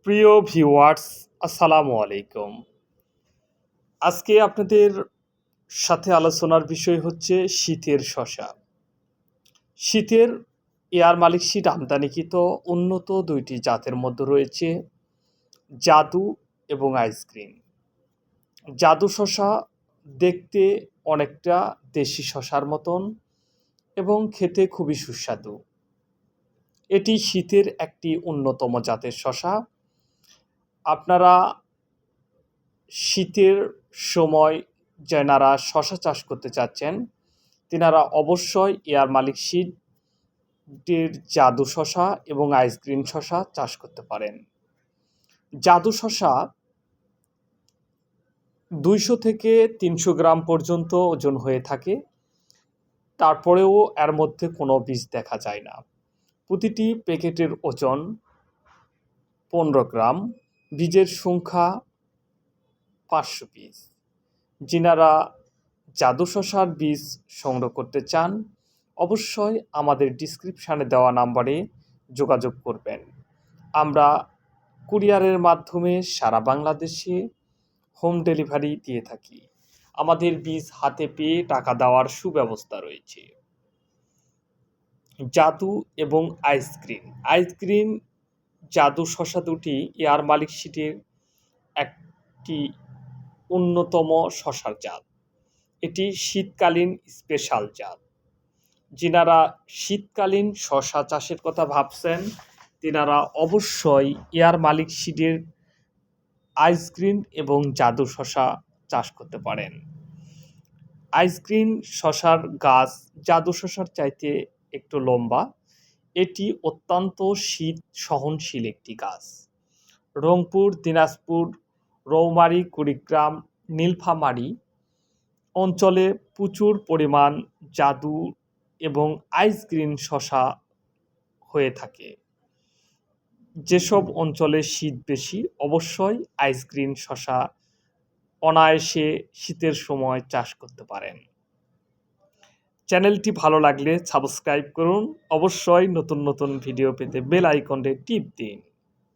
প্রিয় ভিউয়ার্স, আসসালামু আলাইকুম। আজকে আপনাদের সাথে আলোচনার বিষয় হচ্ছে শীতের শসা। শীতের এয়ার মালিক শীট আমদানিকৃত উন্নত দুইটি জাতের মধ্যে রয়েছে জাদু এবং আইসক্রিম। জাদু শসা দেখতে অনেকটা দেশি শসার মতন এবং খেতে খুবই সুস্বাদু। এটি শীতের একটি অন্যতম জাতের শসা। আপনারা শীতের সময় যারা শশা চাষ করতে চাচ্ছেন তেনারা অবশ্যই এয়ার মালিক সিডের জাদু শশা এবং আইসক্রিম শশা চাষ করতে পারেন। জাদু শশা 200 থেকে 300 গ্রাম পর্যন্ত ওজন হয়ে থাকে, তারপরেও এর মধ্যে কোনো বীজ দেখা যায় না। প্রতিটি প্যাকেটের ওজন 15 গ্রাম, বীজের সংখ্যা 500 পিস। যিনারা জাদু শসার বীজ সংগ্রহ করতে চান অবশ্যই আমাদের ডিসক্রিপশানে দেওয়া নাম্বারে যোগাযোগ করবেন। আমরা কুরিয়ারের মাধ্যমে সারা বাংলাদেশে হোম ডেলিভারি দিয়ে থাকি। আমাদের বীজ হাতে পেয়ে টাকা দেওয়ার সুব্যবস্থা রয়েছে। জাদু এবং আইসক্রিম জাদু শসা দুটি এয়ার মালিক সিডের একটি অন্যতম শসার জাত। এটি শীতকালীন স্পেশাল জাত। যিনারা শীতকালীন শসা চাষের কথা ভাবছেন তেনারা অবশ্যই এয়ার মালিক সিডের আইসক্রিম এবং জাদু শসা চাষ করতে পারেন। আইসক্রিম শসার গাছ জাদু শসার চাইতে একটু লম্বা। এটি অত্যন্ত শীত সহনশীল একটি গাছ। রংপুর, দিনাজপুর, রৌমারী, কুড়িগ্রাম, নীলফামারী অঞ্চলে প্রচুর পরিমাণ জাদু এবং আইসক্রিম শসা হয়ে থাকে। যেসব অঞ্চলে শীত বেশি অবশ্যই আইসক্রিম শসা অনায়াসে শীতের সময় চাষ করতে পারেন। চ্যানেলটি ভালো লাগলে সাবস্ক্রাইব করুন। অবশ্যই নতুন নতুন ভিডিও পেতে বেল আইকনে টিপ দিন।